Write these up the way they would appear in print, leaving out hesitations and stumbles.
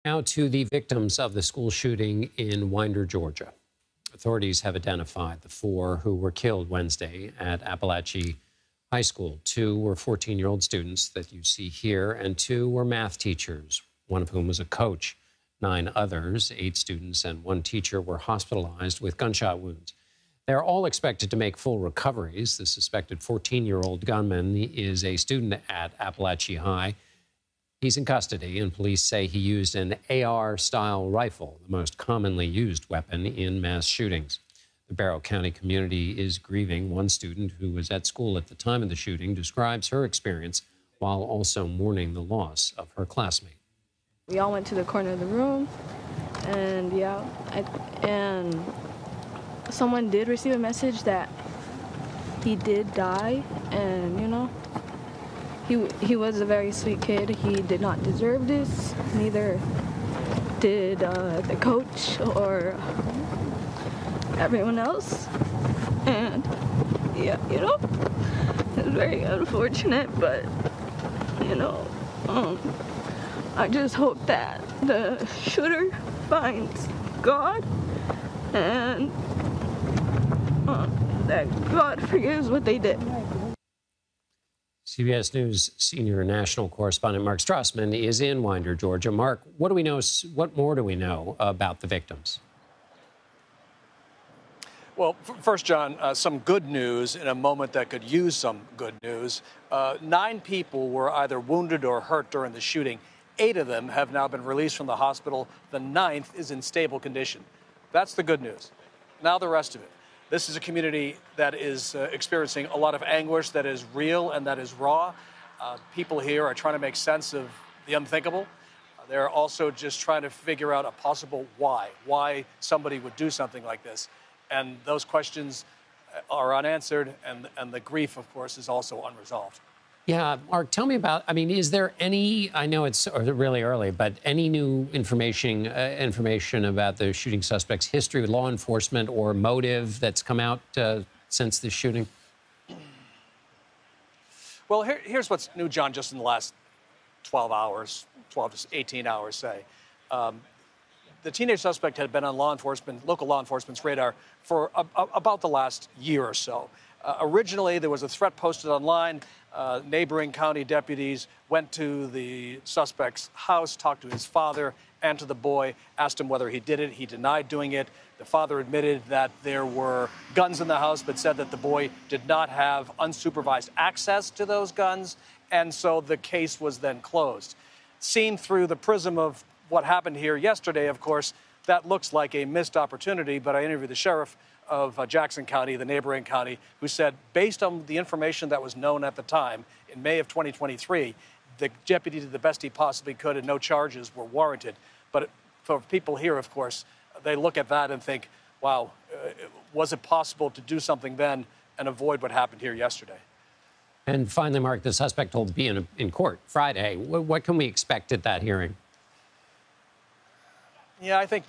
Now to the victims of the school shooting in Winder, Georgia. Authorities have identified the four who were killed Wednesday at Apalachee High School. Two were 14-year-old students that you see here, and two were math teachers, one of whom was a coach. 9 others, 8 students and 1 teacher, were hospitalized with gunshot wounds. They're all expected to make full recoveries. The suspected 14-year-old gunman is a student at Apalachee High. He's in custody, and police say he used an AR-style rifle, the most commonly used weapon in mass shootings. The Barrow County community is grieving. One student who was at school at the time of the shooting describes her experience while also mourning the loss of her classmate. We all went to the corner of the room, and and someone did receive a message that he did die, and he was a very sweet kid. He did not deserve this. Neither did the coach or everyone else. And it's very unfortunate, but I just hope that the shooter finds God and that God forgives what they did. CBS News senior national correspondent Mark Strassman is in Winder, Georgia. Mark, what do we know? What more do we know about the victims? Well, first, John, some good news in a moment that could use some good news. 9 people were either wounded or hurt during the shooting. 8 of them have now been released from the hospital. The 9th is in stable condition. That's the good news. Now the rest of it. This is a community that is experiencing a lot of anguish that is real and that is raw. People here are trying to make sense of the unthinkable. They're also just trying to figure out a possible why somebody would do something like this. And those questions are unanswered, and the grief, of course, is also unresolved. Yeah, Mark, tell me about, is there any, I know it's really early, but any new information about the shooting suspect's history with law enforcement or motive that's come out since the shooting? Well, here's what's new, John, just in the last 12 to 18 hours, say. The teenage suspect had been on local law enforcement's radar for about the last year or so. Originally, there was a threat posted online. Neighboring county deputies went to the suspect's house, talked to his father and to the boy, asked him whether he did it. He denied doing it. The father admitted that there were guns in the house, but said that the boy did not have unsupervised access to those guns, and so the case was then closed. Seen through the prism of what happened here yesterday, of course, that looks like a missed opportunity, but I interviewed the sheriff of Jackson County, the neighboring county, who said, based on the information that was known at the time, in May of 2023, the deputy did the best he possibly could and no charges were warranted. But for people here, of course, they look at that and think, wow, was it possible to do something then and avoid what happened here yesterday? And finally, Mark, the suspect told to be in court Friday. What can we expect at that hearing? Yeah, I think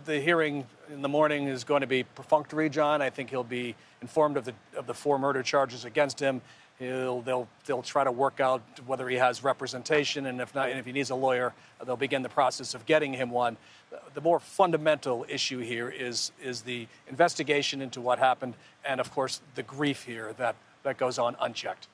the hearing in the morning is going to be perfunctory, John. I think he'll be informed of the 4 murder charges against him. They'll try to work out whether he has representation, and if not, and if he needs a lawyer, they'll begin the process of getting him one. The more fundamental issue here is the investigation into what happened, and of course the grief here that goes on unchecked.